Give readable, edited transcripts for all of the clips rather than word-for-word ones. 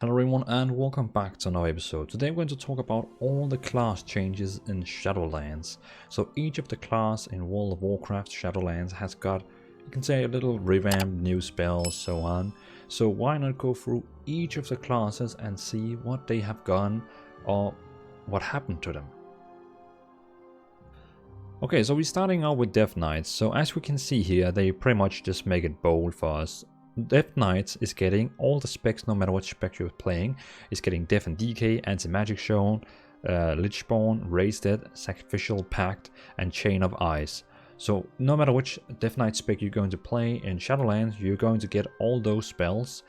Hello everyone and welcome back to another episode. Today I'm going to talk about all the class changes in Shadowlands. So each of the class in World of Warcraft Shadowlands has got, you can say, a little revamp, new spells, so on. So why not go through each of the classes and see what they have gone or what happened to them. Okay, so we're starting out with Death Knights. So as we can see here, they pretty much just make it bold for us. Death Knights is getting all the specs, no matter what spec you're playing. It's getting Death and Decay, Anti-Magic Shown, Lichborn, Raised Dead, Sacrificial Pact, and Chain of Ice. So no matter which Death Knight spec you're going to play in Shadowlands, you're going to get all those spells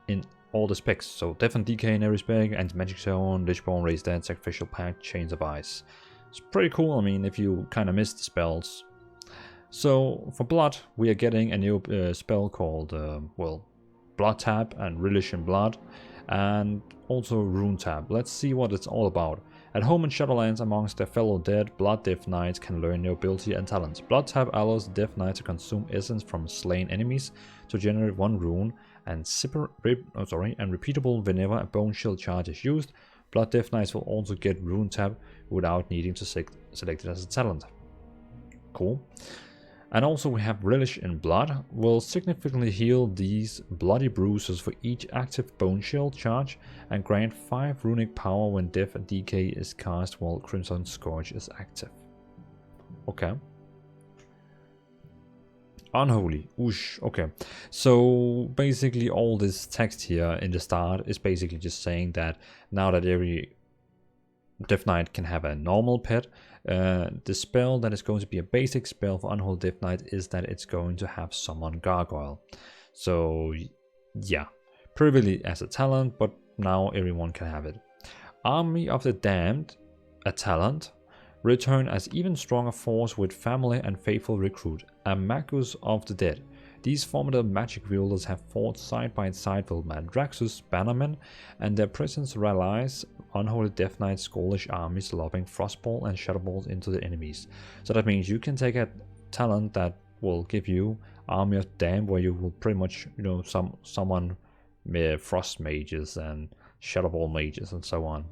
in all the specs. So Death and Decay in every spec, Anti-Magic Shown, Lichborn, Raised Dead, Sacrificial Pact, Chains of Ice. It's pretty cool, I mean, if you kind of missed the spells. So for Blood, we are getting a new spell called, Blood Tap and Relish in Blood, and also Rune Tap. Let's see what it's all about. At home in Shadowlands amongst their fellow dead, Blood Death Knights can learn new ability and talents. Blood Tap allows the Death Knight to consume essence from slain enemies to generate one rune, and repeatable whenever a Bone Shield charge is used. Blood Death Knights will also get Rune Tap without needing to select it as a talent. Cool. And also we have Relish in Blood, will significantly heal these bloody bruises for each active Bone Shield charge and grant 5 runic power when Death and Decay is cast while Crimson Scourge is active. Okay. Unholy. Oosh. Okay. So basically all this text here in the start is basically just saying that now that every Death Knight can have a normal pet, the spell that is going to be a basic spell for Unholy Death Knight is that it's going to have Summon Gargoyle. So yeah, previously as a talent, but now everyone can have it. Army of the Damned, a talent. Return as even stronger force with family and faithful recruit, a Magus of the Dead. These formidable magic wielders have fought side by side with Mandraxus Bannermen, and their presence rallies Unholy Death Knight's Gaulish armies, lobbing Frostball and Shadowballs into the enemies. So that means you can take a talent that will give you Army of Damned, where you will pretty much, summon Frost Mages and Shadowball Mages and so on.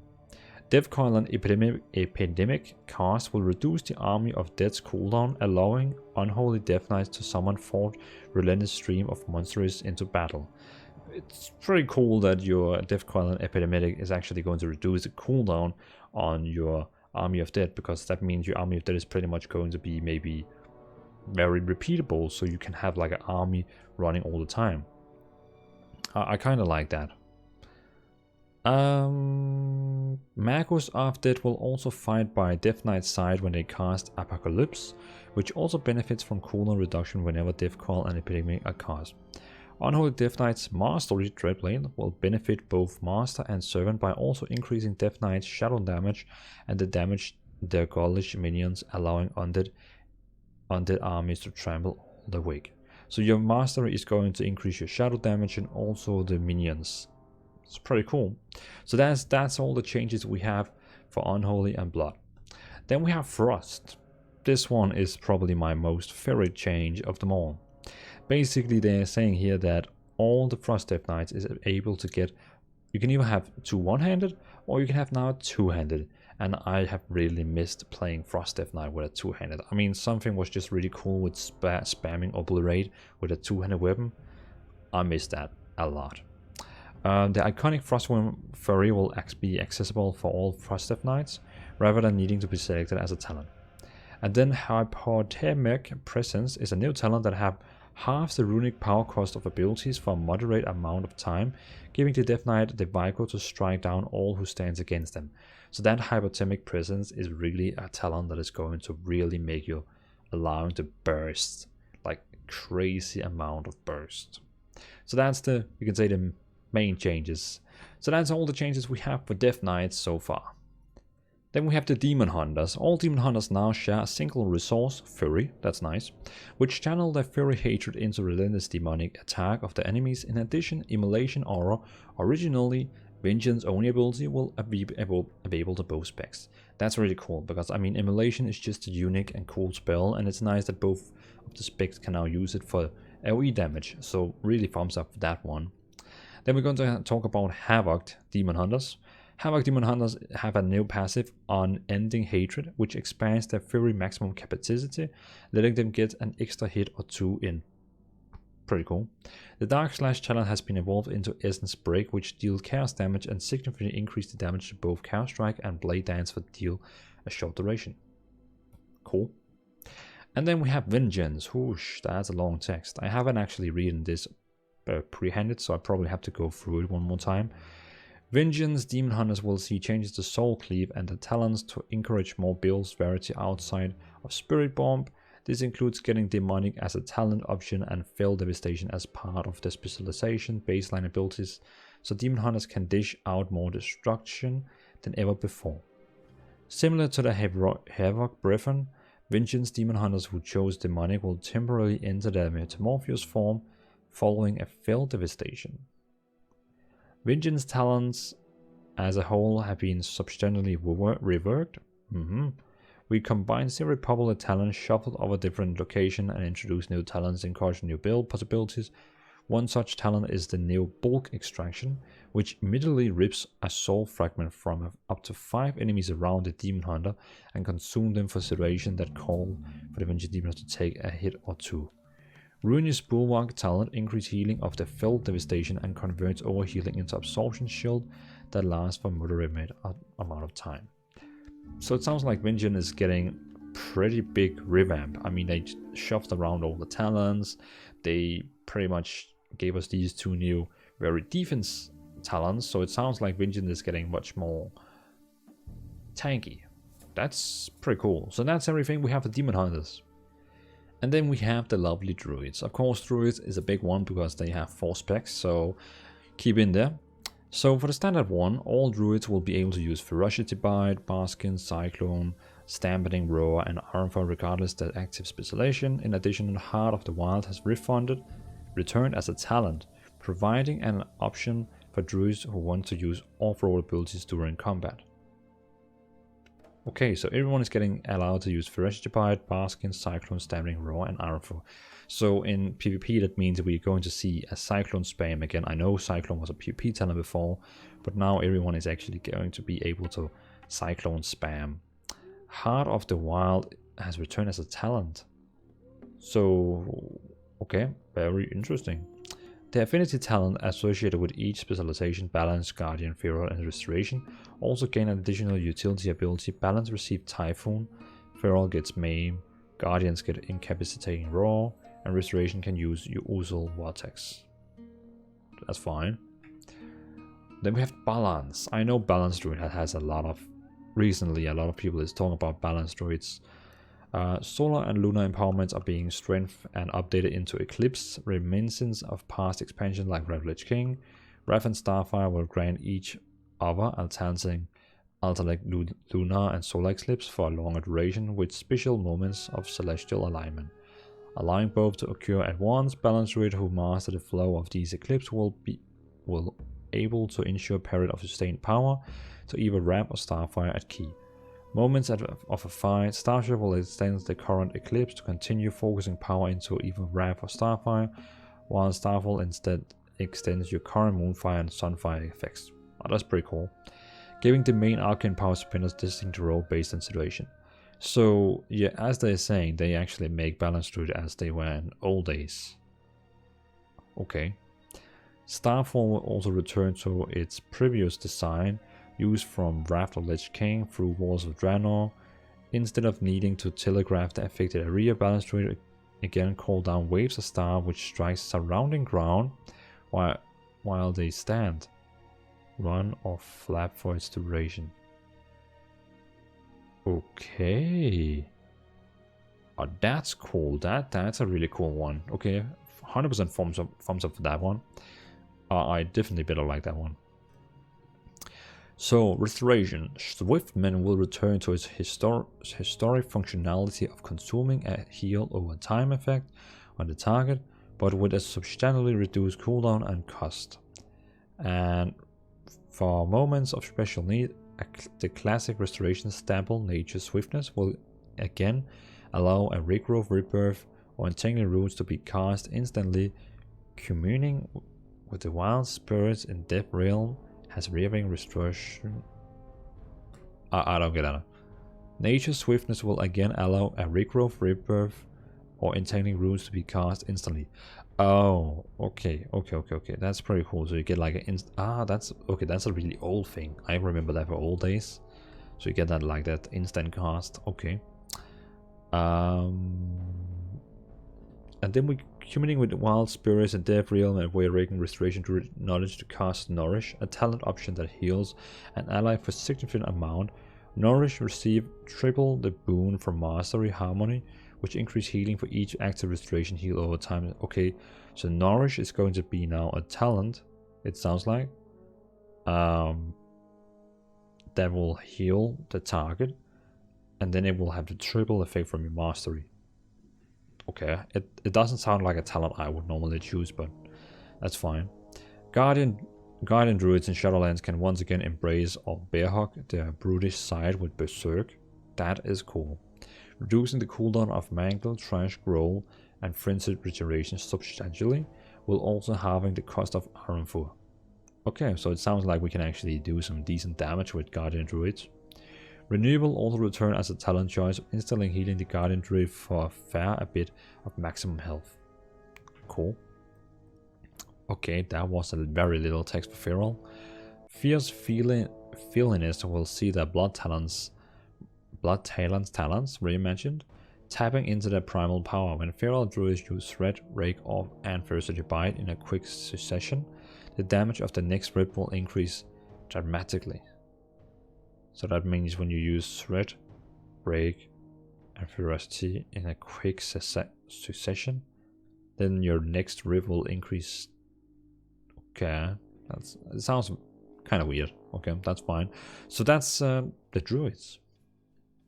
Deathcoil and Epidemic cast will reduce the Army of Dead's cooldown, allowing Unholy Death Knights to summon 4 relentless stream of monsters into battle. It's pretty cool that your Deathcoil and Epidemic is actually going to reduce the cooldown on your Army of Dead, because that means your Army of Dead is pretty much going to be maybe very repeatable, so you can have like an army running all the time. I kind of like that. Magus of Death will also fight by Death Knight's side when they cast Apocalypse, which also benefits from cooldown reduction whenever Deathcoil and Epidemic are cast. Unholy Death Knight's Mastery Dreadblade will benefit both Master and Servant by also increasing Death Knight's shadow damage and the damage their Gaulish minions, allowing undead armies to trample all the way. So your Mastery is going to increase your shadow damage and also the minions. It's pretty cool. So that's all the changes we have for Unholy and Blood. Then we have Frost. This one is probably my most favorite change of them all. Basically they're saying here that all the Frost Death Knights is able to get, you can either have 2 one-handed or you can have now 2-handed. And I have really missed playing Frost Death Knight with a 2-handed. I mean, something was just really cool with spamming Obliterate with a 2-handed weapon. I missed that a lot. The iconic Frostworm Fury will be accessible for all Frost Death Knights, rather than needing to be selected as a talent. And then Hypothemic Presence is a new talent that have half the runic power cost of abilities for a moderate amount of time, giving the Death Knight the vigor to strike down all who stands against them. So that Hypothemic Presence is really a talent that is going to really make you allowing to burst, like crazy amount of burst. So that's the, you can say, the main changes. So that's all the changes we have for Death Knights so far. Then we have the Demon Hunters. All Demon Hunters now share a single resource, Fury, that's nice, which channel their Fury hatred into relentless demonic attack of the enemies. In addition, Immolation Aura, originally Vengeance only ability, will be able to both specs. That's really cool, because I mean, Immolation is just a unique and cool spell, and it's nice that both of the specs can now use it for AoE damage, so really thumbs up for that one. Then we're going to talk about Havoc Demon Hunters. Havoc Demon Hunters have a new passive, Unending Hatred, which expands their fury maximum capacity, letting them get an extra hit or 2 in. Pretty cool. The Dark Slash talent has been evolved into Essence Break, which deals chaos damage and significantly increases the damage to both Chaos Strike and Blade Dance for deal a short duration. Cool. And then we have Vengeance. Whoosh, that's a long text. I haven't actually read this pre-handed, so I probably have to go through it one more time. Vengeance Demon Hunters will see changes to Soul Cleave and the talents to encourage more builds variety outside of Spirit Bomb. This includes getting Demonic as a talent option and Fell Devastation as part of the specialization baseline abilities, so Demon Hunters can dish out more destruction than ever before. Similar to the Havoc Brethren, Vengeance Demon Hunters who chose Demonic will temporarily enter their Metamorphosis form following a Fell Devastation. Vengeance talents as a whole have been substantially reworked. We combine several popular talents, shuffled over different locations, and introduce new talents, encourage new build possibilities. One such talent is the new Bulk Extraction, which immediately rips a soul fragment from up to 5 enemies around the Demon Hunter and consume them for situations that call for the Vengeance Demon to take a hit or 2. Ruinous Bulwark talent increases healing of the Fell Devastation and converts overhealing into Absorption Shield that lasts for a moderate amount of time. So it sounds like Vengeance is getting pretty big revamp. I mean, they shoved around all the talents. They pretty much gave us these 2 new very defense talents. So it sounds like Vengeance is getting much more tanky. That's pretty cool. So that's everything we have for Demon Hunters. And then we have the lovely Druids. Of course, Druids is a big one because they have 4 specs, so keep in there. So for the standard one, all Druids will be able to use Ferocity Bite, Baskin, Cyclone, Stampeding, Roar, and Ironfall regardless of their active specialization. In addition, Heart of the Wild has returned as a talent, providing an option for Druids who want to use off-road abilities during combat. Okay, so everyone is getting allowed to use Ferocity Bite, Baskin, Cyclone, Stampeding, Roar, and Ironfall. So in PvP that means we're going to see a Cyclone spam again. I know Cyclone was a PvP talent before, but now everyone is actually going to be able to Cyclone spam. Heart of the Wild has returned as a talent. So, okay, very interesting. The affinity talent associated with each specialization, Balance, Guardian, Feral, and Restoration, also gain an additional utility ability. Balance receives Typhoon, Feral gets Maim, Guardians get Incapacitating Roar, and Restoration can use Usual Vortex. That's fine. Then we have Balance. I know Balance Druid has recently a lot of people is talking about Balance Druids. Solar and Lunar empowerments are being strengthened and updated into Eclipse, reminiscence of past expansions like Lich King. Wrath and Starfire will grant each other alternate Lunar and Solar Eclipse for a longer duration with special moments of celestial alignment. Allowing both to occur at once, Balance Druid who master the flow of these eclipses will able to ensure period of sustained power to either Wrath or Starfire at key. Moments of a fight, Starship will extend the current eclipse to continue focusing power into either Wrath or Starfire, while Starfall instead extends your current Moonfire and Sunfire effects. Oh, that's pretty cool. Giving the main arcane power spinners distinct role based on situation. So yeah, as they're saying, they actually make Balance Druid as they were in old days. Okay. Starfall will also return to its previous design, used from Wrath of Lich King through Walls of Draenor. Instead of needing to telegraph the affected area, Balance Druid again call down waves of star which strikes surrounding ground while they stand. Run or flap for its duration. Okay. Oh, that's cool. That's a really cool one. Okay, 100% thumbs up for that one. I definitely better like that one. So, Restoration. Swiftman will return to its historic functionality of consuming a heal over time effect on the target, but with a substantially reduced cooldown and cost. And for moments of special need, the classic Restoration Staple Nature Swiftness will again allow a regrowth, rebirth, or entangling roots to be cast instantly, communing with the wild spirits in Death Realm has Raving Restoration. I don't get that. Nature's swiftness will again allow a regrowth, rebirth, or entangling runes to be cast instantly. Oh, okay. That's pretty cool. So you get like that's okay. That's a really old thing. I remember that for old days. So you get that like that instant cast. Okay. And then we communing with wild spirits and Death Realm, and we're raking Restoration Druid knowledge to cast Nourish, a talent option that heals an ally for a significant amount. Nourish receive triple the boon from Mastery Harmony, which increase healing for each active restoration heal over time. Okay, so Nourish is going to be now a talent, it sounds like, that will heal the target, and then it will have the triple effect from your Mastery. Okay, it doesn't sound like a talent I would normally choose, but that's fine. Guardian Druids in Shadowlands can once again embrace or bearhug their brutish side with Berserk. That is cool. Reducing the cooldown of Mangle, Trash, Growl, and Frenzied Regeneration substantially, while also halving the cost of Iron Fur. Okay, so it sounds like we can actually do some decent damage with Guardian Druids. Renewal also return as a talent choice, installing healing the Guardian Druid for a fair bit of maximum health. Cool. Okay, that was a very little text for Feral. Fierce Feeliness will see their Blood Talents reimagined, tapping into their primal power. When Feral Druids use Threat, Rake Off, and Ferocity Bite in a quick succession, the damage of the next rip will increase dramatically. So that means when you use Threat, Break, and Ferocity in a quick succession, then your next rip will increase. Okay, it sounds kind of weird. Okay, that's fine. So that's the Druids.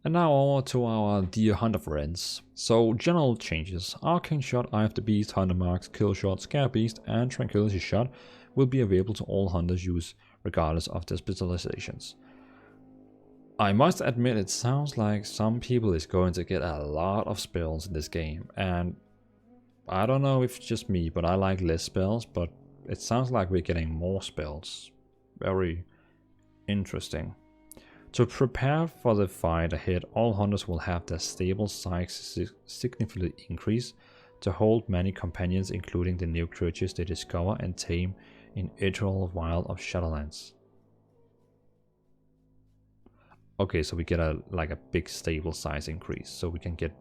And now over to our dear Hunter friends. So general changes: Arcane Shot, Eye of the Beast, Hunter Marks, Kill Shot, Scare Beast, and Tranquility Shot will be available to all hunters use regardless of their specializations. I must admit, it sounds like some people is going to get a lot of spells in this game, and I don't know if it's just me, but I like less spells, but it sounds like we're getting more spells. Very interesting. To prepare for the fight ahead, all hunters will have their stable size significantly increase to hold many companions, including the new creatures they discover and tame in Ethereal Wild of Shadowlands. Okay, so we get a big stable size increase. So we can get,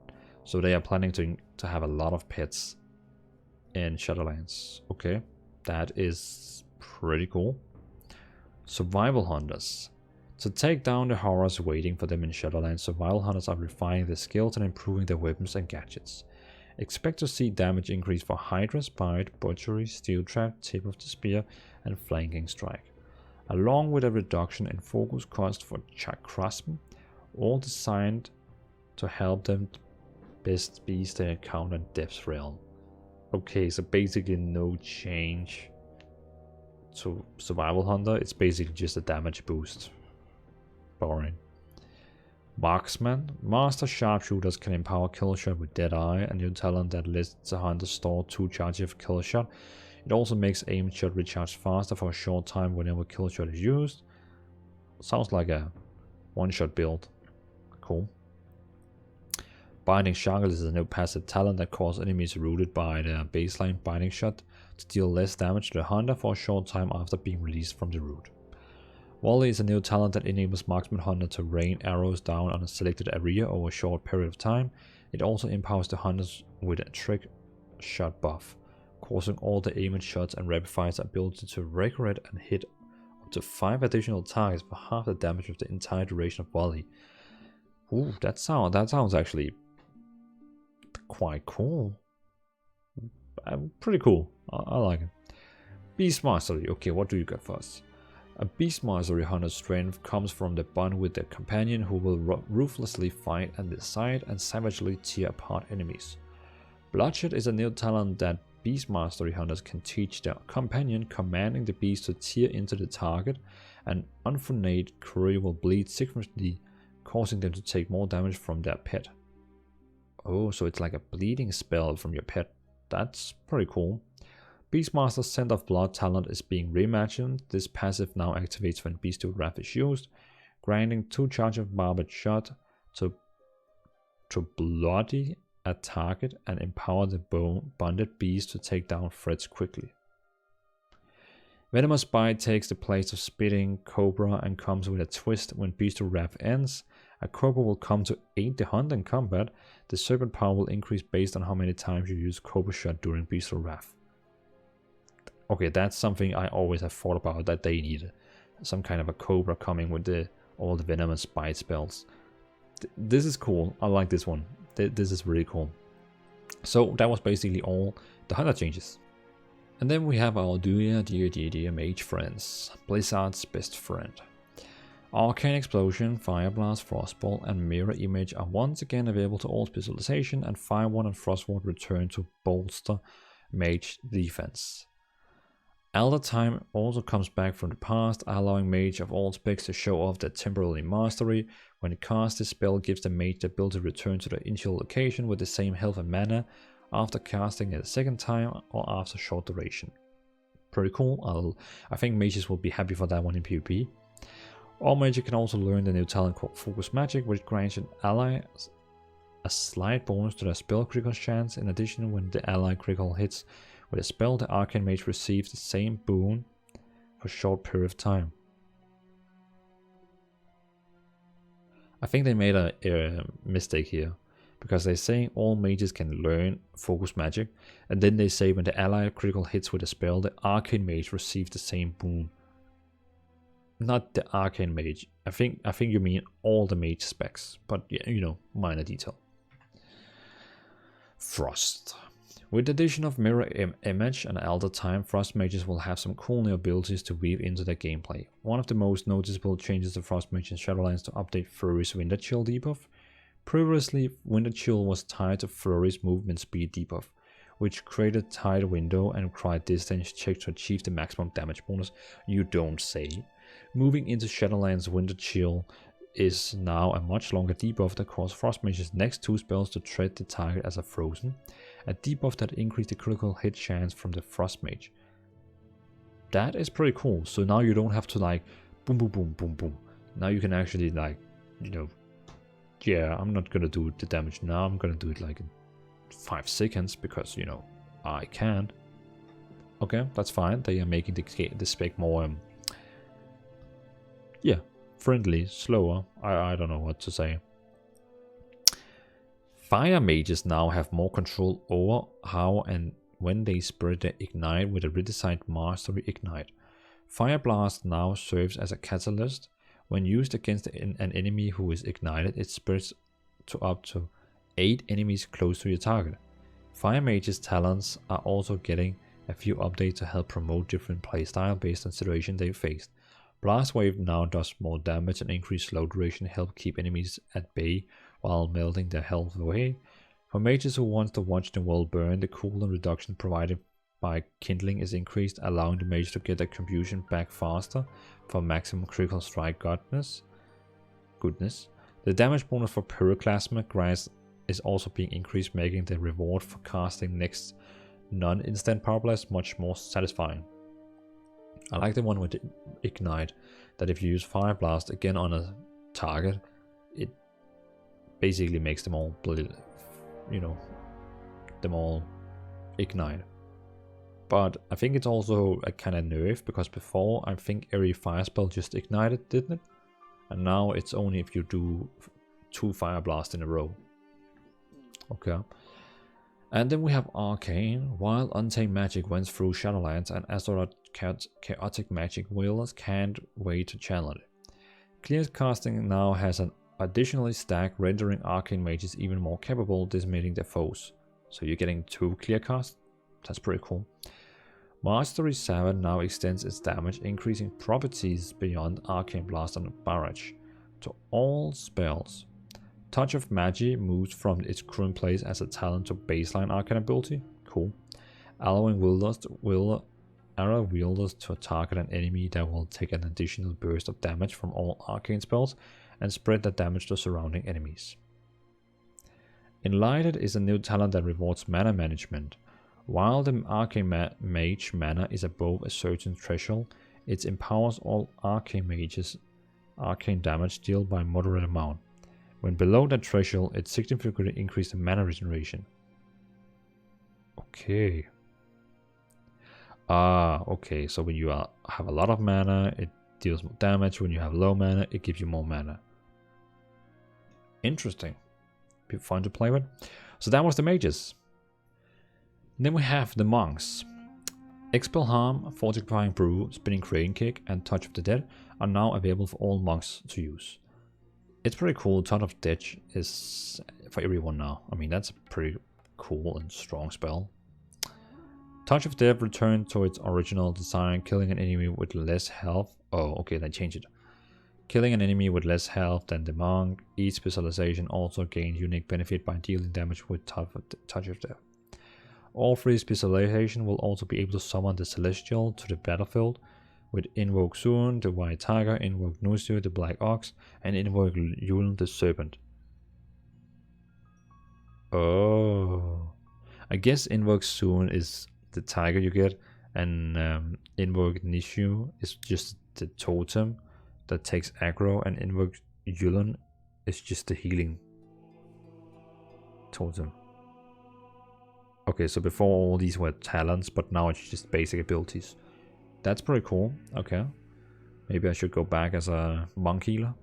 so they are planning to have a lot of pets in Shadowlands. Okay, that is pretty cool. Survival hunters. To take down the horrors waiting for them in Shadowlands, survival hunters are refining their skills and improving their weapons and gadgets. Expect to see damage increase for Hydra, Bite, Butchery, Steel Trap, Tip of the Spear, and Flanking Strike, along with a reduction in focus cost for Chakrasm, all designed to help them best beast they encounter in Death Realm. Okay, so basically no change to Survival Hunter, it's basically just a damage boost. Boring. Marksman. Master Sharpshooters can empower Killshot with Deadeye, a new talent that lets the hunter store 2 charges of Killshot. It also makes aim shot recharge faster for a short time whenever Killshot is used. Sounds like a one-shot build. Cool. Binding Shackles is a new passive talent that causes enemies rooted by their baseline binding shot to deal less damage to the hunter for a short time after being released from the root. Volley is a new talent that enables Marksman Hunter to rain arrows down on a selected area over a short period of time. It also empowers the hunters with a trick shot buff, causing all the aimed shots and rapid fire's ability to recurrent and hit up to 5 additional targets for half the damage of the entire duration of volley. Ooh, that sounds actually quite cool. Pretty cool. I like it. Beast Mastery. Okay, what do you got for us? A Beast Mastery hunter's strength comes from the bond with their companion, who will ruthlessly fight at their side and savagely tear apart enemies. Bloodshed is a new talent that Beast Mastery hunters can teach their companion, commanding the beast to tear into the target. An unfortunate crew will bleed significantly, causing them to take more damage from their pet. Oh, so it's like a bleeding spell from your pet. That's pretty cool. Beastmaster's Scent of Blood talent is being reimagined. This passive now activates when Beast's Wrath is used, granting 2 charge of Barbed Shot to bloody a target and empower the bonded beast to take down threats quickly. Venomous Bite takes the place of Spitting Cobra and comes with a twist. When Beast's Wrath ends, a Cobra will come to aid the hunt in combat. The Serpent power will increase based on how many times you use Cobra Shot during Beast's Wrath. Okay, that's something I always have thought about, that they need some kind of a Cobra coming with all the Venomous Bite spells. This is cool. I like this one. This is really cool. So that was basically all the Hunter changes. And then we have our dear Mage friends. Blizzard's best friend. Arcane Explosion, Fire Blast, Frostbolt, and Mirror Image are once again available to all specialization, and Fireward and Frostward return to bolster Mage defense. Elder Time also comes back from the past, allowing Mage of all specs to show off their temporary mastery. When it casts, this spell gives the Mage the ability to return to the initial location with the same health and mana after casting it a second time or after short duration. Pretty cool. I think Mages will be happy for that one in PvP. All Mages can also learn the new talent called Focus Magic, which grants an ally a slight bonus to their spell critical chance. In addition, when the ally critical hits with a spell, the Arcane Mage receives the same boon for a short period of time. I think they made a mistake here, because they're saying all mages can learn Focus Magic, and then they say when the ally critical hits with a spell, the Arcane Mage receives the same boon. Not the Arcane Mage. I think you mean all the mage specs, but yeah, you know, minor detail. Frost. With the addition of Mirror Image and Elder Time, Frost Mages will have some cool new abilities to weave into their gameplay. One of the most noticeable changes to Frost Mage in Shadowlands to update Flurry's Winter Chill debuff. Previously, Winter Chill was tied to Flurry's movement speed debuff, which created tight window and required distance check to achieve the maximum damage bonus. You don't say. Moving into Shadowlands, Winter Chill is now a much longer debuff that causes Frost Mage's next 2 spells to treat the target as a frozen, a debuff that increased the critical hit chance from the Frost Mage. That is pretty cool. So now you don't have to like boom boom boom boom boom. Now you can actually like, you know, yeah, I'm not gonna do the damage now, I'm gonna do it like in 5 seconds because, you know, I can. Okay, that's fine. They are making the spec more yeah, friendly, slower. I don't know what to say. Fire Mages now have more control over how and when they spread their Ignite with a redesigned Mastery Ignite. Fire Blast now serves as a catalyst. When used against an enemy who is ignited, it spreads to up to 8 enemies close to your target. Fire Mage's talents are also getting a few updates to help promote different playstyle based on situation they faced. Blast Wave now does more damage and increased slow duration help keep enemies at bay while melting their health away. For mages who want to watch the world burn, the cooldown reduction provided by Kindling is increased, allowing the mage to get their contribution back faster for maximum critical strike goodness. The damage bonus for Pyroclasma Grass is also being increased, making the reward for casting next non-instant power blast much more satisfying. I like the one with the Ignite, that if you use Fire Blast again on a target, it basically makes them all, you know, them all ignite. But I think it's also a kind of nerf, because before I think every fire spell just ignited, didn't it? And now it's only if you do 2 Fire Blasts in a row. Okay. And then we have Arcane. While Untamed Magic went through Shadowlands, and Azeroth Chaotic Magic wielders can't wait to challenge it. Clear casting now has an additionally stack, rendering Arcane Mages even more capable, decimating their foes. So you're getting 2 clear casts. That's pretty cool. Mastery 7 now extends its damage, increasing properties beyond Arcane Blast and Barrage to all spells. Touch of Magi moves from its current place as a talent to baseline arcane ability. Cool. Allowing arrow wielders to target an enemy that will take an additional burst of damage from all arcane spells and spread the damage to surrounding enemies. Enlightened is a new talent that rewards mana management. While the Arcane Mage mana is above a certain threshold, it empowers all Arcane Mages arcane damage dealt by a moderate amount. When below that threshold, it significantly increases the mana regeneration. Okay. Okay, so when you have a lot of mana, it deals more damage. When you have low mana, it gives you more mana. Interesting. Be fun to play with. So that was the mages. Then we have the monks. Expel Harm, Fortifying Brew, Spinning Crane Kick, and Touch of the Dead are now available for all monks to use. It's pretty cool. Touch of Death is for everyone now. I mean, that's a pretty cool and strong spell. Touch of Death returned to its original design, killing an enemy with less health. Oh, okay, they changed it. Killing an enemy with less health than the monk. Each specialization also gains unique benefit by dealing damage with Touch of Death. All three specializations will also be able to summon the Celestial to the battlefield, with Invoke Soon, the White Tiger, Invoke Nusio, the Black Ox, and Invoke Yuln, the Serpent. Oh, I guess Invoke Soon is the tiger you get, and Invoke Nusio is just the totem that takes aggro, and Invoke Yuln is just the healing totem. Okay, so before all these were talents, but now it's just basic abilities. That's pretty cool. Okay. Maybe I should go back as a monk healer.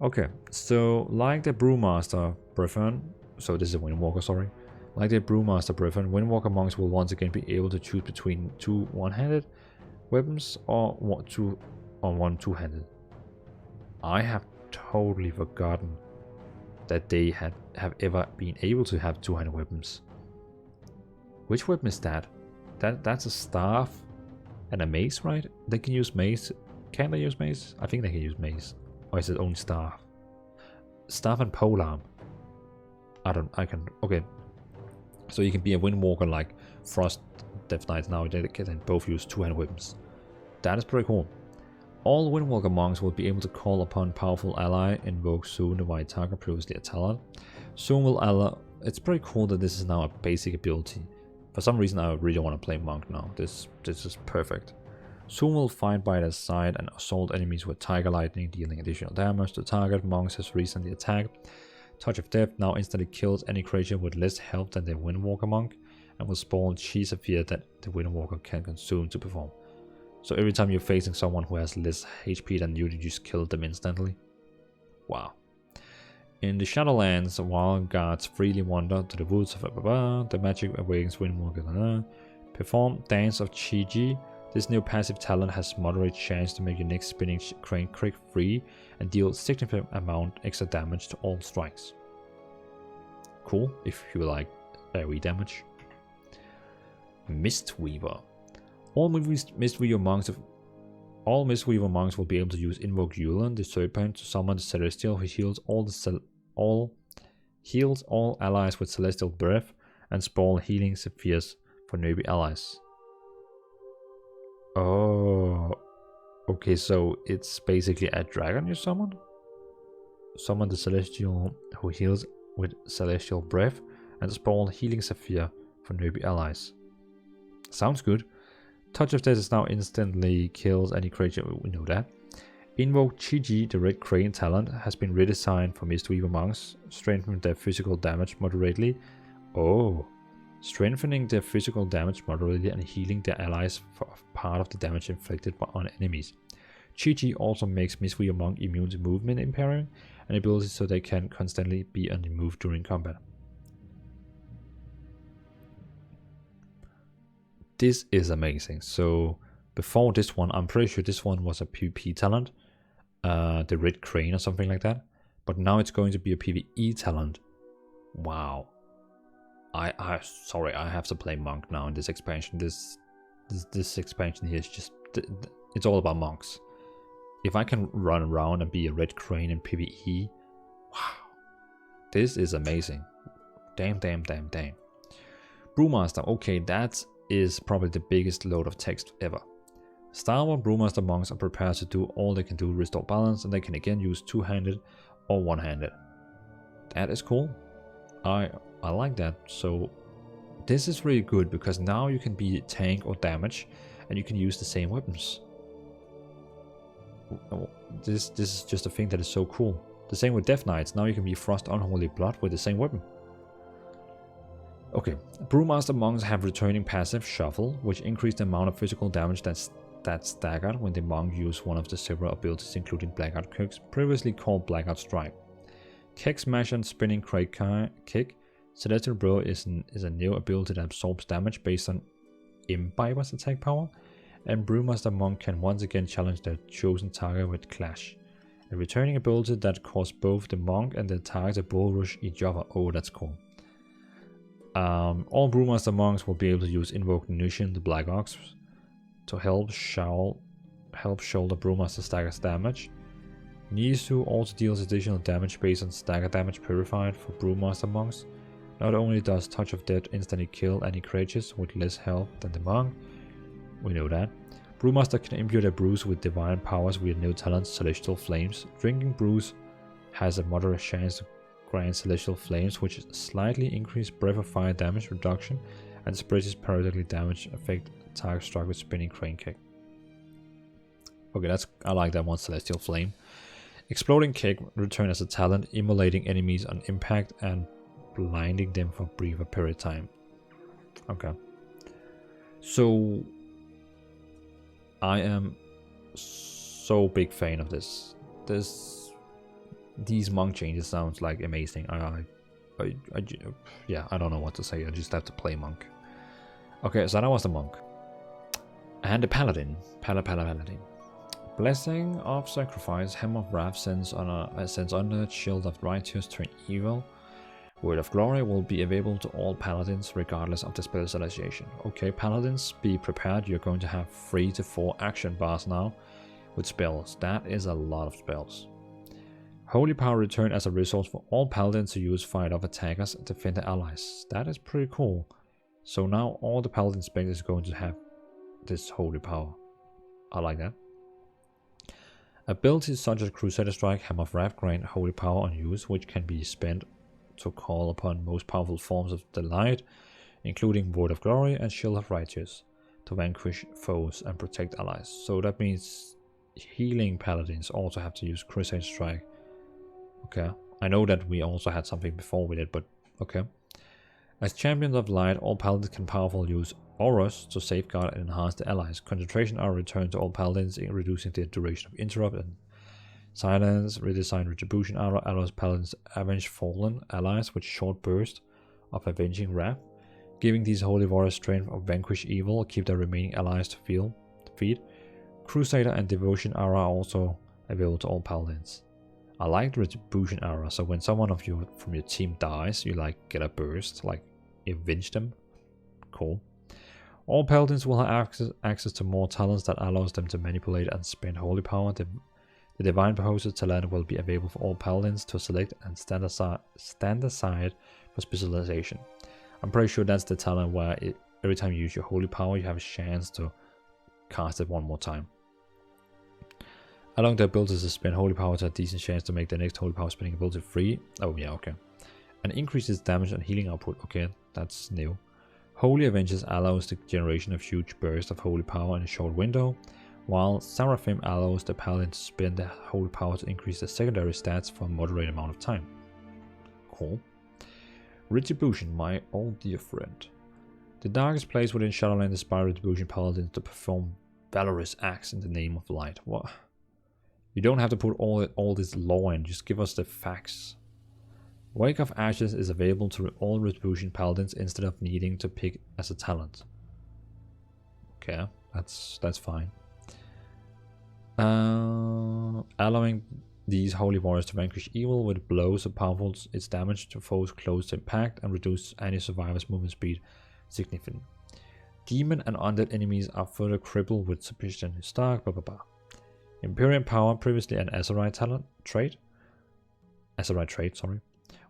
Okay, so like the Brewmaster Brethren, so this is a Windwalker, sorry. Like the Brewmaster Brethren, Windwalker monks will once again be able to choose between two one-handed weapons or one two-handed. I have totally forgotten that they have ever been able to have two-handed weapons. Which weapon is that? That's a staff and a mace, right? They can use mace. Can they use mace? I think they can use mace. Or is it only staff? Staff and polearm. Okay. So you can be a Windwalker like Frost Death Knights now. They can both use two-handed weapons. That is pretty cool. All Windwalker monks will be able to call upon powerful ally, Invoke Soon, the White Tiger, previously a talent. Soon will ally. It's pretty cool that this is now a basic ability. For some reason, I really want to play monk now. This is perfect. Soon will fight by their side and assault enemies with Tiger Lightning, dealing additional damage to target. Monks has recently attacked. Touch of Death now instantly kills any creature with less health than the Windwalker monk, and will spawn Chi Saphir that the Windwalker can consume to perform. So every time you're facing someone who has less HP than you just kill them instantly. Wow. In the Shadowlands, wild guards freely wander to the woods of the magic awakens Windwalker. Perform Dance of Chi-Ji. This new passive talent has moderate chance to make your next spinning crane crick free and deal significant amount extra damage to all strikes. Cool, if you like AoE damage. Mistweaver. All Mistweaver monks will be able to use Invoke Yuln, the Serpent, to summon the Celestial, who heals all allies with Celestial Breath, and spawn Healing Saphirs for newbie allies. Oh, okay, so it's basically a dragon you summon? Summon the Celestial, who heals with Celestial Breath, and spawn Healing Saphir for newbie allies. Sounds good. Touch of Death is now instantly kills any creature, we know that. Invoke Chi-Ji, the Red Crane talent, has been redesigned for Mistweaver monks, strengthening their physical damage moderately. Oh, strengthening their physical damage moderately and healing their allies for part of the damage inflicted on enemies. Chi-Ji also makes Mistweaver monk immune to movement impairing, an ability so they can constantly be on the move during combat. This is amazing. So before this one, I'm pretty sure this one was a PvP talent, the Red Crane or something like that. But now it's going to be a PvE talent. Wow. Sorry, I have to play monk now in this expansion. This expansion here is just, it's all about monks. If I can run around and be a Red Crane in PvE, wow, this is amazing. Damn. Brewmaster, okay, that is probably the biggest load of text ever. Star Wars Brewmaster monks are prepared to do all they can do to restore balance, and they can again use two-handed or one-handed. That is cool. I like that. So This is really good because now you can be tank or damage and you can use the same weapons. This is just a thing that is so cool. The same with Death Knights. Now you can be Frost Unholy Blood with the same weapon. Okay, Brewmaster Monks have returning passive Shuffle, which increase the amount of physical damage that's staggered when the monk uses one of the several abilities including Blackout Kicks, previously called Blackout Strike. Kick Smash and Spinning Crate Kick. Celestial Blow is a new ability that absorbs damage based on Imbiber's attack power, and Brewmaster Monk can once again challenge their chosen target with Clash, a returning ability that causes both the monk and the target to bull rush each other. Oh, that's cool. All Brewmaster Monks will be able to use Invoke Nution, the Black Ox, to help shoulder Brewmaster Stagger's damage. Nisu also deals additional damage based on Stagger damage purified for Brewmaster Monks. Not only does Touch of Death instantly kill any creatures with less health than the monk, we know that. Brewmaster can imbue their brews with divine powers via new talent Celestial Flames. Drinking brews has a moderate chance to grant Celestial Flames, which slightly increase Breath of Fire damage reduction and spreads periodically damage effect target struck with Spinning Crane Kick. Okay, I like that one, Celestial Flame. Exploding Kick return as a talent, immolating enemies on impact and blinding them for a briefer period of time. Okay. So I am so big fan of this. These monk changes sounds like amazing. Yeah, I don't know what to say. I just have to play monk. Okay, so that was the monk. And the paladin. Paladin. Blessing of Sacrifice. Hem of Wrath sends under Shield of Righteous turn evil. Word of Glory will be available to all paladins regardless of the specialization. Okay, paladins, be prepared. You're going to have 3 to 4 action bars now with spells. That is a lot of spells. Holy Power return as a resource for all paladins to use fight off attackers and defend their allies. That is pretty cool. So now all the paladin specs is going to have this Holy Power. I like that. Abilities such as Crusader Strike, Hammer of Wrath grant Holy Power on use, which can be spent to call upon most powerful forms of the light, including Word of Glory and Shield of Righteous, to vanquish foes and protect allies. So that means healing paladins also have to use Crusader Strike. Okay, I know that we also had something before with it, but okay. As champions of light, all paladins can powerfully use auras to safeguard and enhance the allies. Concentration are returned to all paladins, reducing the duration of interrupt and silence. Redesigned Retribution Aura allows paladins avenge fallen allies with short bursts of avenging wrath, giving these holy warriors strength of vanquish evil, keep their remaining allies to feed. Crusader and Devotion Aura are also available to all paladins. I like Retribution Aura, so when someone of you from your team dies, you like get a burst, like avenge them. Cool. All paladins will have access to more talents that allows them to manipulate and spend holy power. The Divine Proposal talent will be available for all paladins to select and stand aside for specialization. I'm pretty sure that's the talent where every time you use your holy power, you have a chance to cast it one more time. Allowing the abilities to spend holy power to a decent chance to make the next holy power spending ability free. Oh yeah, okay. And increases damage and healing output. Okay, that's new. Holy Avengers allows the generation of huge bursts of holy power in a short window, while Seraphim allows the paladin to spend the holy power to increase the secondary stats for a moderate amount of time. Cool. Retribution, my old dear friend. The darkest place within Shadowlands inspires Retribution paladins to perform valorous acts in the name of light. What? You don't have to put all this lore in, just give us the facts. Wake of Ashes is available to all Retribution paladins instead of needing to pick as a talent. Okay, that's fine. Allowing these holy warriors to vanquish evil with blows so powerful its damage to foes close to impact and reduce any survivor's movement speed significantly. Demon and undead enemies are further crippled with sufficient stock. Imperial Power, previously an Azerite trait,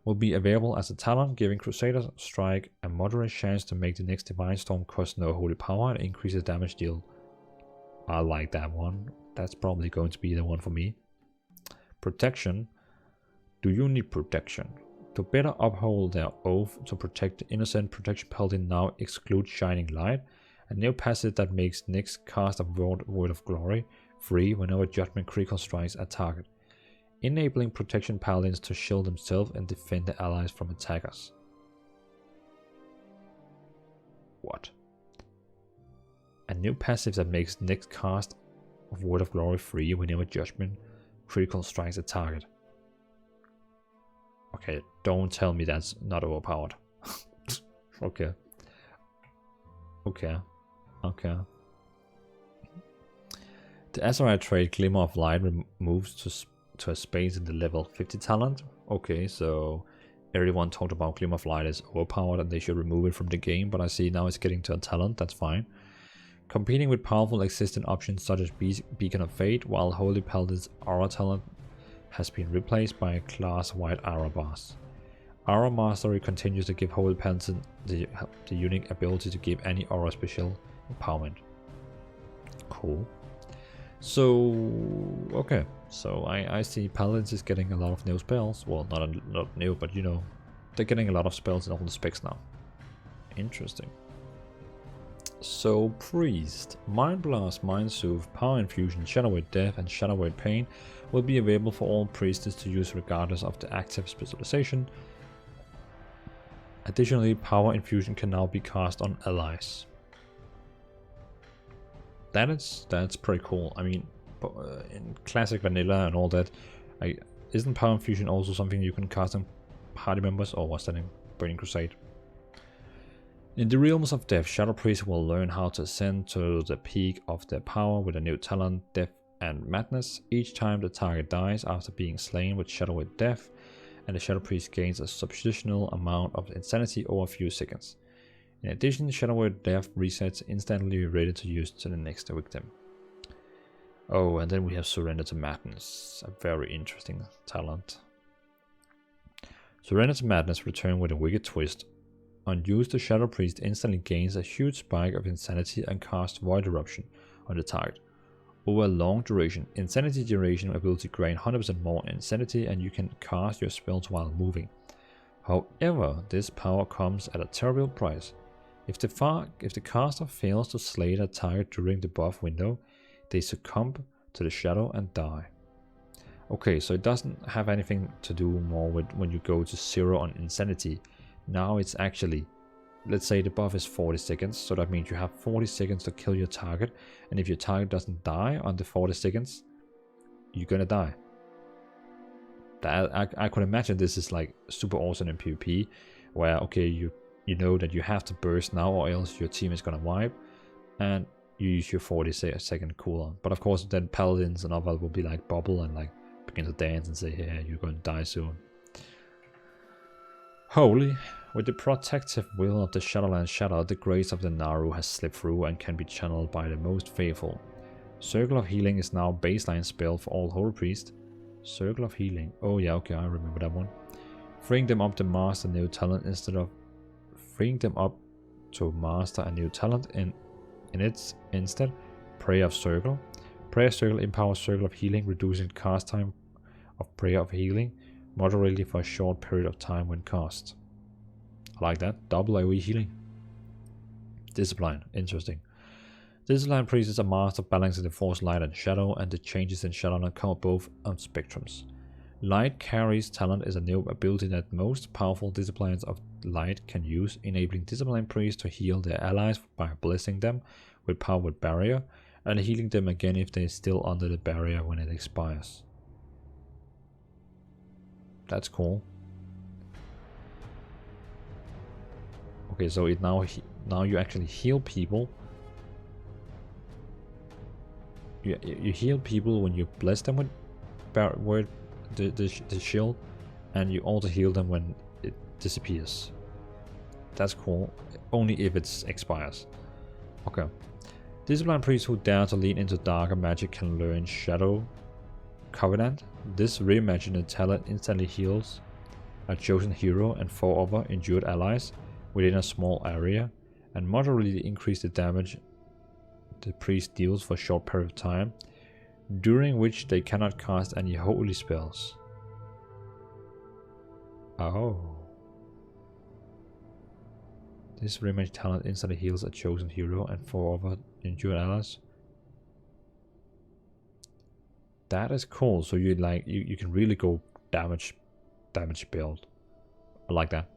will be available as a talent, giving Crusader Strike a moderate chance to make the next Divine Storm cost no holy power and increase the damage deal. I like that one. That's probably going to be the one for me. Protection. Do you need protection? To better uphold their oath to protect the innocent, Protection Paladin now excludes Shining Light, a new passive that makes next cast of Word of Glory free whenever Judgment critical strikes a target, enabling Protection Paladins to shield themselves and defend their allies from attackers. What? A new passive that makes next cast of Word of Glory free whenever Judgment critical strikes a target. Okay, don't tell me that's not overpowered. Okay. Okay. Okay. The Azerite trait Glimmer of Light moves to a space in the level 50 talent. Okay, so everyone talked about Glimmer of Light is overpowered and they should remove it from the game, but I see now it's getting to a talent, that's fine. Competing with powerful existing options such as Beacon of Fate, while Holy Paladin's Aura talent has been replaced by a class-wide Aura bars. Aura Mastery continues to give Holy Paladin the unique ability to give any Aura special empowerment. Cool. So, okay. So I see Paladins is getting a lot of new spells. Well, not new, but you know, they're getting a lot of spells in all the specs now. Interesting. So, Priest, Mind Blast, Mind Soothe, Power Infusion, Shadow Word Death, and Shadow Word Pain will be available for all Priestess to use regardless of the active specialization. Additionally, Power Infusion can now be cast on allies. That's pretty cool. I mean, in classic vanilla and all that, isn't Power Infusion also something you can cast on party members, or was that in Burning Crusade? In the Realms of Death, Shadow Priest will learn how to ascend to the peak of their power with a new talent, Death and Madness, each time the target dies after being slain with Shadow Word Death, and the Shadow Priest gains a substantial amount of insanity over a few seconds. In addition, Shadow Word Death resets instantly, ready to use to the next victim. Oh, and then we have Surrender to Madness, a very interesting talent. Surrender to Madness return with a wicked twist. Unused, the Shadow Priest instantly gains a huge spike of insanity and casts Void Eruption on the target. Over a long duration, Insanity duration ability grant 100% more insanity, and you can cast your spells while moving. However, this power comes at a terrible price. If the caster fails to slay the target during the buff window, they succumb to the shadow and die. Okay, so it doesn't have anything to do more with when you go to 0 on Insanity. Now it's actually, let's say the buff is 40 seconds, so that means you have 40 seconds to kill your target, and if your target doesn't die on the 40 seconds, you're gonna die. I could imagine this is like super awesome in PvP, where okay, you know that you have to burst now or else your team is gonna wipe, and you use your 40 second cooldown. But of course then Paladins and other will be like bubble and like begin to dance and say, yeah, you're gonna die soon. Holy, with the protective will of the Shadowlands Shadow, the grace of the Naru has slipped through and can be channeled by the most faithful. Circle of Healing is now baseline spell for all Holy Priest. Circle of Healing, oh yeah, okay, I remember that one. Freeing them up to master a new talent instead of freeing them up to master a new talent in its instead. Prayer of Circle. Prayer Circle empowers Circle of Healing, reducing cast time of Prayer of Healing moderately for a short period of time when cast. I like that. Double AoE healing. Discipline. Interesting. Discipline Priest is a master balancing the force light and shadow, and the changes in Shadowlands cover both on spectrums. Light Carries talent is a new ability that most powerful disciplines of light can use, enabling Discipline Priests to heal their allies by blessing them with Power Word Barrier, and healing them again if they are still under the barrier when it expires. That's cool. Okay, so it now you actually heal people. You heal people when you bless them with the shield, and you also heal them when it disappears. That's cool. Only if it expires. Okay. Discipline Priests who dare to lean into darker magic can learn Shadow Covenant. This reimagined talent instantly heals a chosen hero and 4 other injured allies within a small area, and moderately increase the damage the priest deals for a short period of time, during which they cannot cast any holy spells. Oh. This Revamps talent instantly heals a chosen hero and 4 other injured allies. That is cool. So you like you can really go damage build. I like that.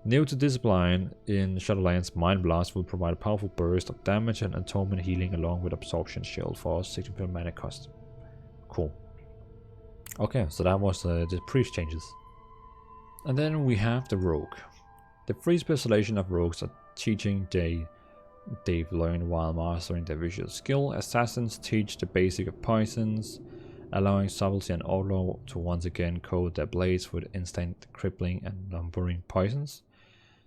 New to discipline in Shadowlands, Mind Blast will provide a powerful burst of damage and atonement healing along with absorption shield for 60% mana cost. Cool. Okay, so that was the priest changes. And then we have the rogue. The free specialization of rogues are teaching they've learned while mastering their visual skill. Assassins teach the basic of poisons, allowing subtlety and outlaw to once again coat their blades with instant crippling and numbering poisons.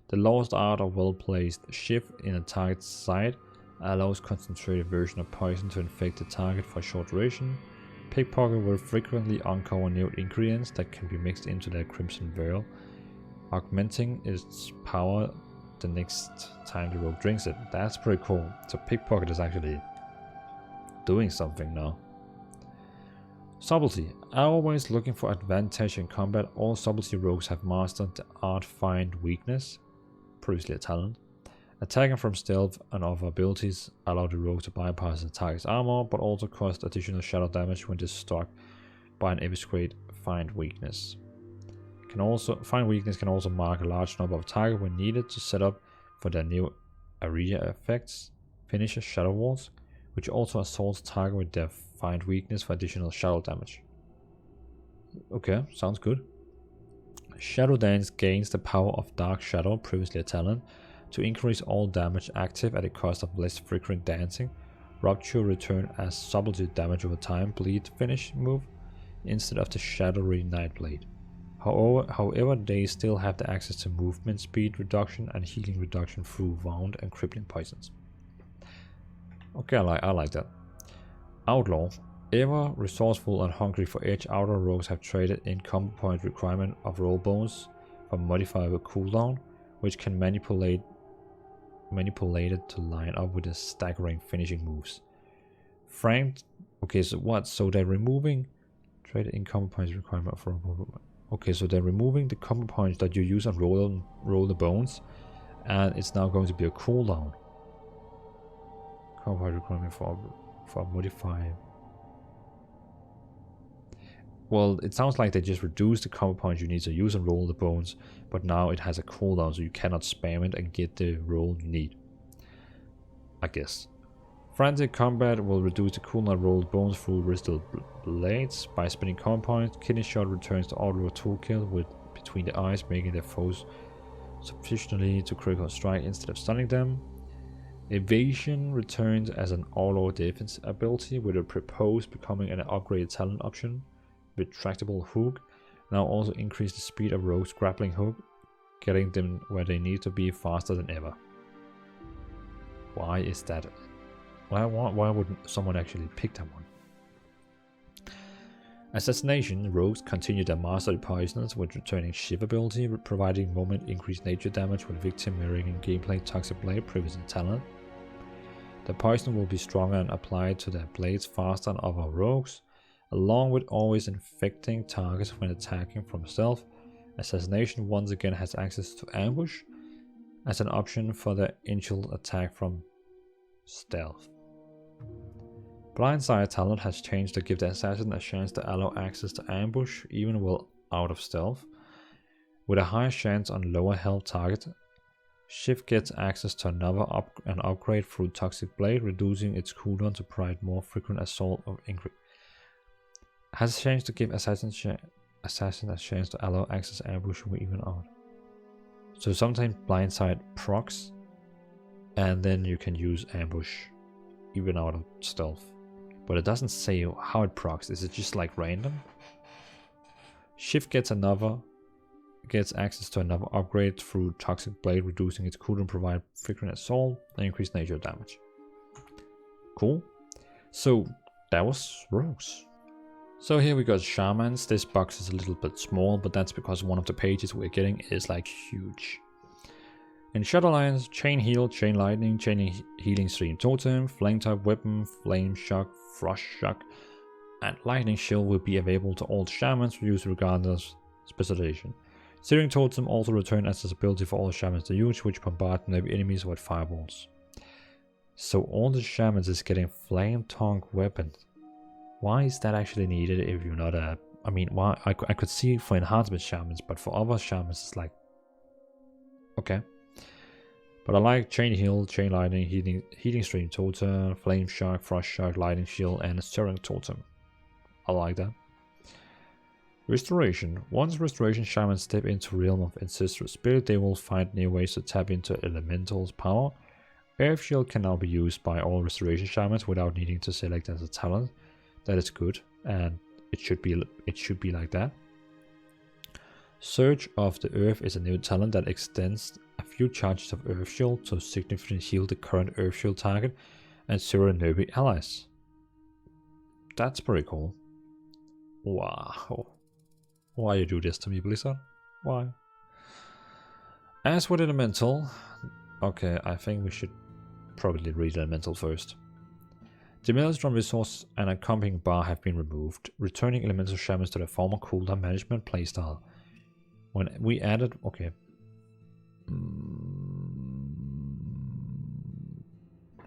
The lost art of well-placed shift in a target's side allows concentrated version of poison to infect the target for a short duration. Pickpocket will frequently uncover new ingredients that can be mixed into their crimson veil, augmenting its power the next time the rogue drinks it. That's pretty cool. So Pickpocket is actually doing something now. Subtlety. Always looking for advantage in combat, all subtlety rogues have mastered the art Find Weakness, previously a talent. Attacking from stealth and other abilities allow the rogue to bypass the target's armor, but also cost additional shadow damage when struck by an eviscerate Find Weakness. Find Weakness can also mark a large number of targets when needed to set up for their new area effects, finishes Shadow Walls, which also assaults target with their Find Weakness for additional shadow damage. Okay, sounds good. Shadow Dance gains the power of Dark Shadow, previously a talent, to increase all damage active at a cost of less frequent dancing. Rupture return as subtlety damage over time, bleed finish move, instead of the Shadowy Nightblade. However, they still have the access to movement speed reduction and healing reduction through wound and crippling poisons. Okay, I like that. Outlaw. Ever resourceful and hungry for edge, outlaw rogues have traded in combo point requirement of roll bones for modifiable cooldown, which can manipulated to line up with the staggering finishing moves. Framed. Okay, so what? So they're removing traded in combo points requirement for roll. Okay, so they're removing the combo points that you use on roll the bones, and it's now going to be a cooldown. Combo point requirement for modify. Well, it sounds like they just reduced the combo points you need to use and roll the bones, but now it has a cooldown, so you cannot spam it and get the roll you need, I guess. Frantic Combat will reduce the cooldown rolled bones through Ristal Blades by spinning combo points. Kidney Shot returns the outlaw toolkit with between the eyes, making their foes sufficiently to critical strike instead of stunning them. Evasion returns as an outlaw defense ability, with a proposed becoming an upgraded talent option. Retractable Hook now also increase the speed of rogues' grappling hook, getting them where they need to be faster than ever. Why is that? Why wouldn't someone actually pick that one? Assassination. Rogues continue their mastery poisoners with returning shift ability, providing moment increased nature damage with victim mirroring in gameplay Toxic Blade, previous talent. The poison will be stronger and applied to their blades faster than other rogues, along with always infecting targets when attacking from stealth. Assassination once again has access to ambush as an option for the initial attack from stealth. Blindside talent has changed to give the assassin a chance to allow access to ambush even while out of stealth, with a higher chance on lower health target. Shift gets access to an upgrade through Toxic Blade, reducing its cooldown to provide more frequent assault of increase. Has changed to give assassin a chance to allow access to ambush even out. So sometimes blindside procs, and then you can use ambush even out of stealth. But it doesn't say how it procs. Is it just like random? Shift gets access to another upgrade through Toxic Blade, reducing its cooldown, provide frequent assault, and increase nature damage. Cool. So that was rogues. So here we got Shamans. This box is a little bit small, but that's because one of the pages we're getting is like huge. In Shadowlands, Chain Heal, Chain Lightning, Chain Healing Stream Totem, Flame type Weapon, Flame Shock, Frost Shock, and Lightning Shield will be available to all Shamans for use regardless specialization. Searing Totem also return accessibility for all shamans to use, which bombard enemy enemies with fireballs. So all the shamans is getting flame tongue weapons. Why is that actually needed if you're not a... I mean, why? I could see for enhancement shamans, but for other shamans it's like... Okay. But I like Chain Heal, Chain Lightning, Heating Stream Totem, Flame Shock, Frost Shock, Lightning Shield, and Searing Totem. I like that. Restoration. Once Restoration Shamans step into Realm of Ancestral Spirit, they will find new ways to tap into Elemental's power. Earth Shield can now be used by all Restoration Shamans without needing to select as a talent. That is good, and it should be like that. Surge of the Earth is a new talent that extends a few charges of Earth Shield to significantly heal the current Earth Shield target and zero nearby allies. That's pretty cool. Wow. Why you do this to me, Blizzard? Why? As with Elemental... Okay, I think we should probably read Elemental first. The Maelstrom resource and accompanying bar have been removed, returning Elemental Shamans to their former cooldown management playstyle. When we added... Okay.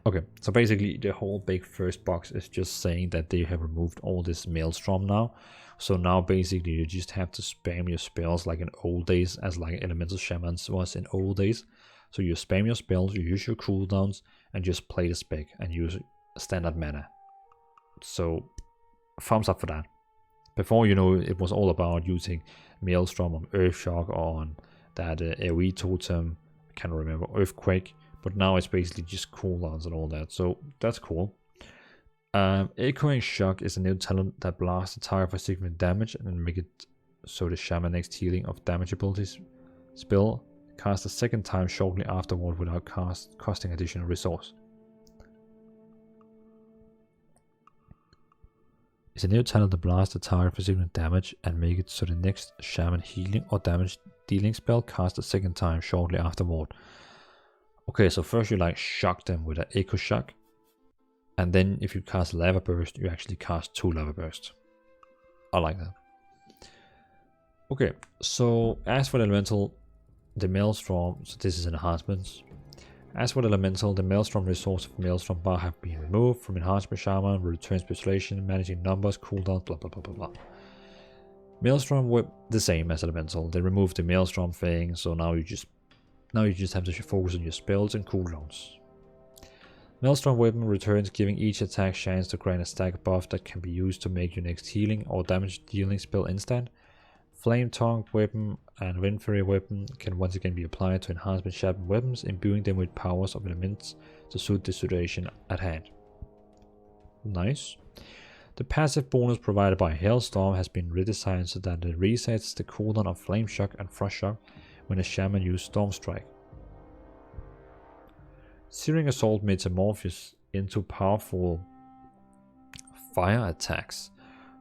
Okay, so basically the whole big first box is just saying that they have removed all this Maelstrom now. So now basically you just have to spam your spells like in old days, as like Elemental Shamans was in old days. So you spam your spells, you use your cooldowns, and just play the spec and use standard mana. So thumbs up for that. Before, you know, it was all about using Maelstrom on Earthshock or on that AoE totem, I can't remember, Earthquake. But now it's basically just cooldowns and all that, so that's cool. Echoing Shock is a new talent that blasts the target for significant damage and make it so the Shaman next healing of damage abilities spell cast a second time shortly afterward without costing additional resource. It's a new talent that blasts the target for significant damage and make it so the next Shaman healing or damage dealing spell cast a second time shortly afterward. Okay, so first you like shock them with an Echo Shock, and then if you cast Lava Burst, you actually cast 2 Lava Bursts. I like that. Okay, so as for the Elemental, the Maelstrom, so this is enhancements. As for the Elemental, the Maelstrom resource of Maelstrom bar have been removed from Enhancement Shaman, return speculation, managing numbers, cooldowns, blah blah blah blah blah. Maelstrom were the same as Elemental. They removed the Maelstrom thing, so now you just have to focus on your spells and cooldowns. Maelstrom Weapon returns, giving each attack chance to grant a stack buff that can be used to make your next healing or damage dealing spell instant. Flame Tongue Weapon and Wind Fury Weapon can once again be applied to enhancement Shaman weapons, imbuing them with powers of elements to suit the situation at hand. Nice. The passive bonus provided by Hailstorm has been redesigned so that it resets the cooldown of Flame Shock and Frost Shock when a Shaman uses Storm Strike. Searing Assault metamorphoses into powerful fire attacks,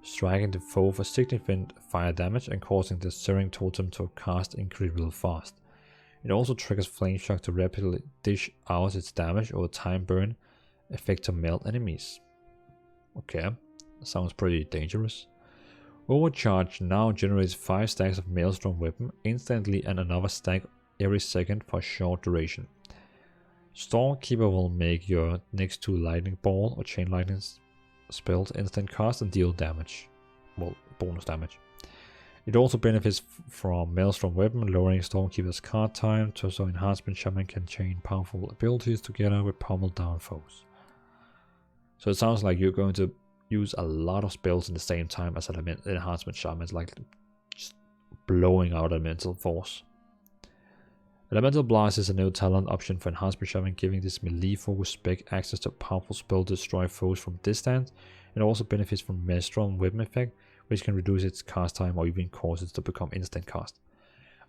striking the foe for significant fire damage and causing the Searing Totem to cast incredibly fast. It also triggers Flame Shock to rapidly dish out its damage over time burn effect to melt enemies. Okay, sounds pretty dangerous. Overcharge now generates 5 stacks of Maelstrom Weapon instantly and another stack every second for a short duration. Stormkeeper will make your next 2 Lightning Ball or Chain Lightning spells instant cast and deal damage. Well, bonus damage. It also benefits from Maelstrom Weapon, lowering Stormkeeper's card time so Enhancement Shaman can chain powerful abilities together with pummel down foes. So it sounds like you're going to use a lot of spells at the same time as Enhancement Shaman, like just blowing out Elemental Force. Elemental Blast is a new talent option for Enhancement Shaman, giving this melee focused spec access to powerful spell to destroy foes from distance. It also benefits from Maelstrom Weapon effect, which can reduce its cast time or even cause it to become instant cast.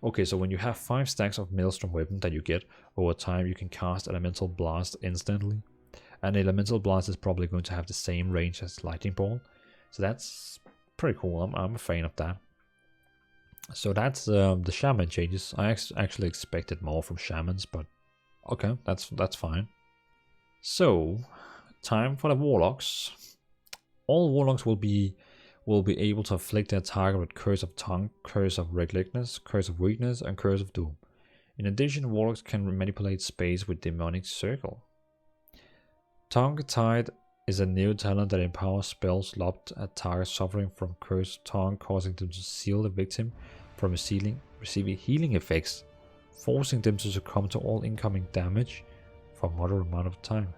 Okay, so when you have 5 stacks of Maelstrom Weapon that you get over time, you can cast Elemental Blast instantly. And Elemental Blast is probably going to have the same range as Lightning Ball. So that's pretty cool. I'm a fan of that. So that's the Shaman changes. I actually expected more from Shamans, but okay, that's fine. So, time for the Warlocks. All Warlocks will will be able to afflict their target with Curse of Tongue, Curse of Recklessness, Curse of Weakness, and Curse of Doom. In addition, Warlocks can manipulate space with Demonic Circle. Tongue Tied is a new talent that empowers spells lobbed at targets suffering from Cursed Tongue, causing them to seal the victim from receiving healing effects, forcing them to succumb to all incoming damage for a moderate amount of time.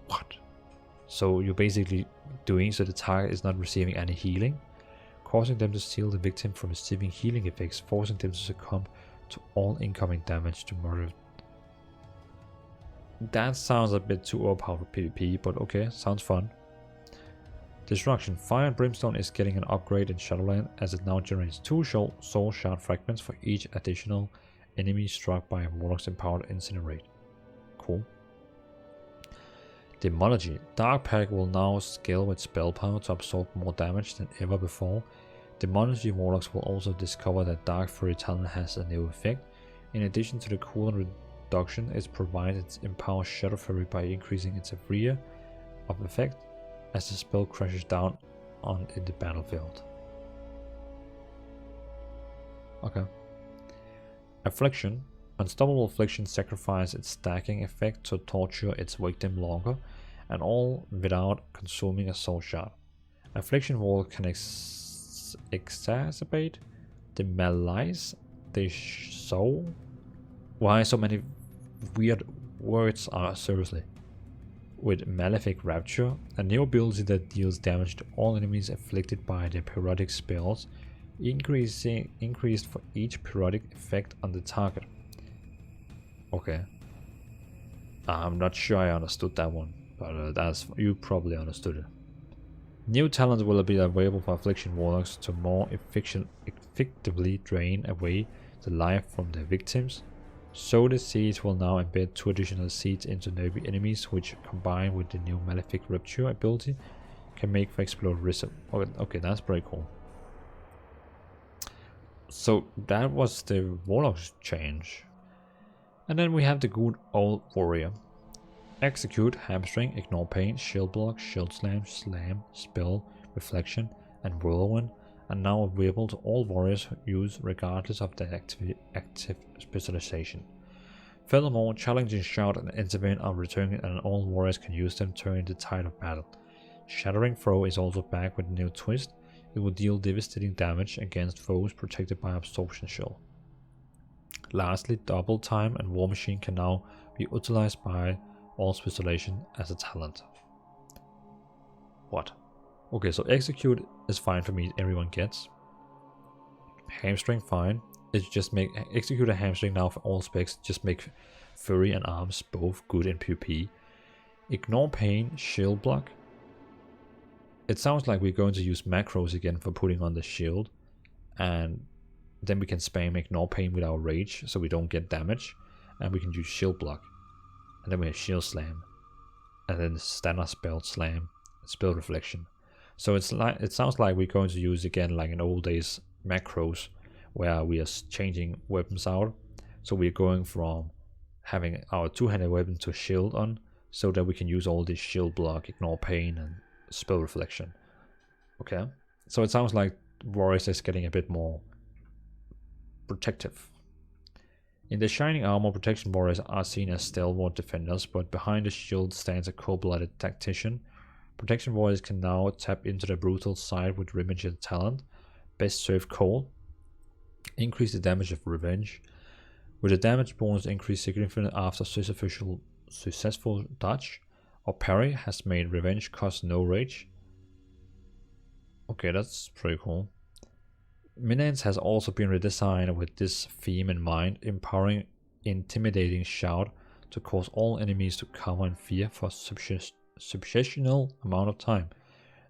What? So you're basically doing so the target is not receiving any healing, causing them to seal the victim from receiving healing effects, forcing them to succumb to all incoming damage to moderate. That sounds a bit too overpowered for PvP, but okay, sounds fun. Destruction. Fire and Brimstone is getting an upgrade in Shadowlands as it now generates 2 soul shard fragments for each additional enemy struck by a Warlock's empowered Incinerate. Cool. Demology. Dark Pact will now scale with spell power to absorb more damage than ever before. Demology Warlocks will also discover that Dark Fury talent has a new effect. In addition to the cooldown reduction, it provides empowers Shadow Fury by increasing its area of effect as the spell crashes down in the battlefield. Okay. Affliction. Unstoppable Affliction sacrifices its stacking effect to torture its victim longer, and all without consuming a soul shard. Affliction Wall can exacerbate the malice, the soul. Why so many weird words are seriously? With Malefic Rapture, a new ability that deals damage to all enemies afflicted by the periodic spells, increased for each periodic effect on the target. Okay. I'm not sure I understood that one, but you probably understood it. New talents will be available for Affliction Warlocks to more effectively drain away the life from their victims. So the seeds will now embed 2 additional seeds into nearby enemies, which combined with the new Malefic Rapture ability can make for explode rhythm. Okay, that's pretty cool. So that was the Warlock's change. And then we have the good old Warrior. Execute, Hamstring, Ignore Pain, Shield Block, Shield Slam, Slam, Spell, Reflection, and Whirlwind are now available to all warriors use regardless of their active specialization. Furthermore, Challenging Shout and Intervene are returning and all warriors can use them during the tide of battle. Shattering Throw is also back with a new twist. It will deal devastating damage against foes protected by Absorption Shield. Lastly, Double Time and War Machine can now be utilized by all specialization as a talent. What? Okay, so Execute is fine for me, everyone gets. Hamstring, fine. It's just make Execute a Hamstring now for all specs, just make Fury and Arms both good in PvP. Ignore Pain, Shield Block. It sounds like we're going to use macros again for putting on the shield, and then we can spam Ignore Pain with our Rage so we don't get damage, and we can use Shield Block. And then we have Shield Slam, and then Standard Spell Slam, Spell Reflection. So it sounds like we're going to use again like in old days macros, where we are changing weapons out. So we're going from having our two-handed weapon to shield on, so that we can use all this Shield Block, Ignore Pain, and Spell Reflection. Okay, so it sounds like Warriors is getting a bit more protective. In the Shining Armor, Protection Warriors are seen as stalwart defenders, but behind the shield stands a cold-blooded tactician. Protection Warriors can now tap into the brutal side with Revenge talent, Best Served Cold, increase the damage of Revenge, with the damage bonus increase significantly after successful dodge or parry has made Revenge cost no rage. Okay, that's pretty cool. Minance has also been redesigned with this theme in mind, empowering Intimidating Shout to cause all enemies to cower in fear for a substantial amount of time,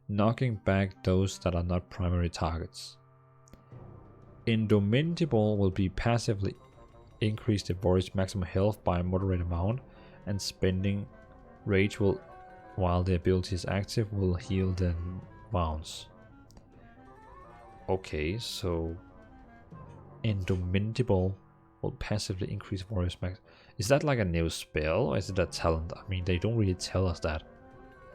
knocking back those that are not primary targets. Indomitable will be passively increase the warrior's maximum health by a moderate amount, and spending rage will, while the ability is active, will heal the wounds. Okay, so Indomitable will passively increase warrior's max. Is that like a new spell or is it a talent? I mean, they don't really tell us that.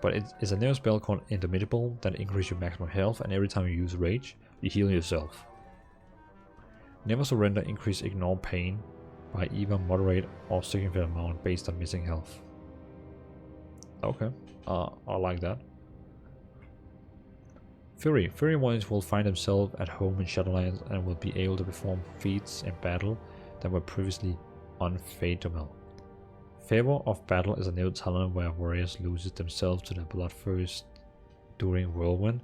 But it's a neo spell called Indomitable that increases your maximum health, and every time you use Rage, you heal yourself. Never Surrender increase Ignore Pain by either moderate or significant amount based on missing health. Okay, I like that. Fury warriors will find themselves at home in Shadowlands and will be able to perform feats in battle that were previously unfathomable. Favor of Battle is a new talent where warriors loses themselves to their bloodthirst during Whirlwind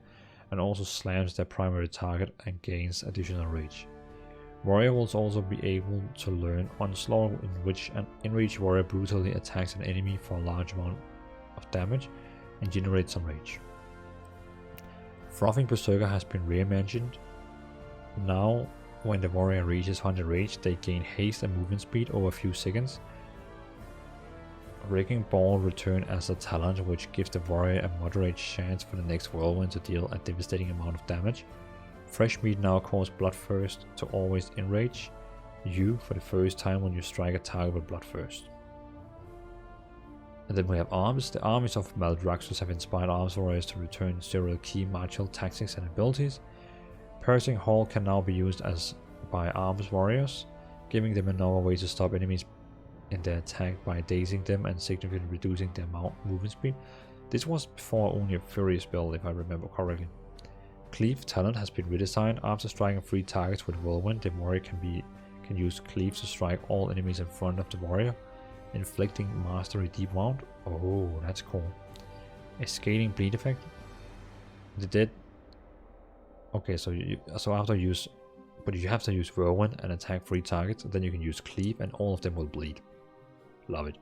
and also slams their primary target and gains additional rage. Warrior will also be able to learn Onslaught, in which an enraged warrior brutally attacks an enemy for a large amount of damage and generates some rage. Frothing Berserker has been reimagined. Now, when the warrior reaches 100 rage, they gain haste and movement speed over a few seconds. Wrecking Ball return as a talent, which gives the warrior a moderate chance for the next Whirlwind to deal a devastating amount of damage. Fresh Meat now causes Bloodthirst to always enrage you for the first time when you strike a target with Bloodthirst. And then we have Arms. The armies of Maldraxxus have inspired arms warriors to return several key martial tactics and abilities. Piercing Hall can now be used by arms warriors, giving them another way to stop enemies in their attack by dazing them and significantly reducing their movement speed. This was before only a Fury spell, if I remember correctly. Cleave talent has been redesigned. After striking 3 targets with Whirlwind, the warrior can use Cleave to strike all enemies in front of the warrior, inflicting mastery deep wound. Oh, that's cool. A scaling bleed effect. The dead. Okay, so after use, but you have to use Whirlwind and attack 3 targets, and then you can use Cleave, and all of them will bleed. Love it.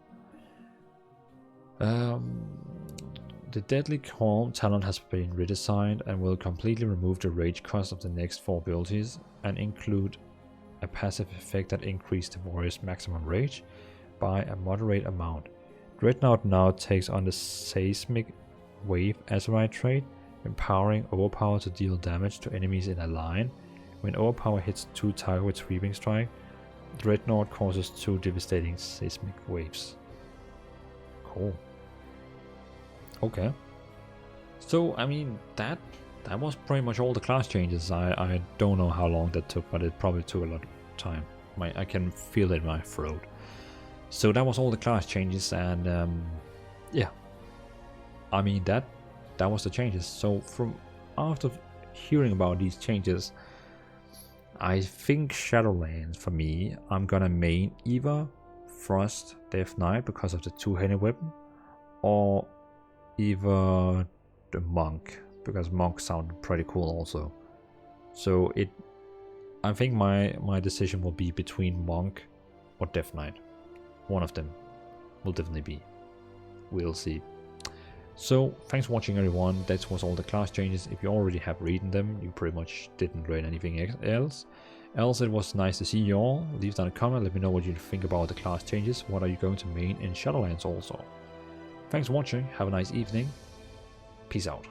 The Deadly Calm talent has been redesigned and will completely remove the rage cost of the next 4 abilities and include a passive effect that increases the warrior's maximum rage by a moderate amount. Dreadnought now takes on the Seismic Wave Azerite trait, empowering Overpower to deal damage to enemies in a line. When Overpower hits 2 targets with Sweeping Strike, Dreadnought causes 2 devastating seismic waves. Cool. Okay. So, I mean, that was pretty much all the class changes. I don't know how long that took, but it probably took a lot of time. I can feel it in my throat. So that was all the class changes, and yeah. I mean, that was the changes. So after hearing about these changes, I think Shadowlands, for me, I'm gonna main either Frost Death Knight because of the 2-handed weapon, or either the Monk, because Monk sounded pretty cool also. So I think my decision will be between Monk or Death Knight. One of them will definitely be. We'll see. So thanks for watching, everyone. That was all the class changes. If you already have read them, you pretty much didn't read anything else. It was nice to see you all. Leave down a comment, let me know what you think about the class changes. What are you going to main in Shadowlands also? Thanks for watching, have a nice evening. Peace out.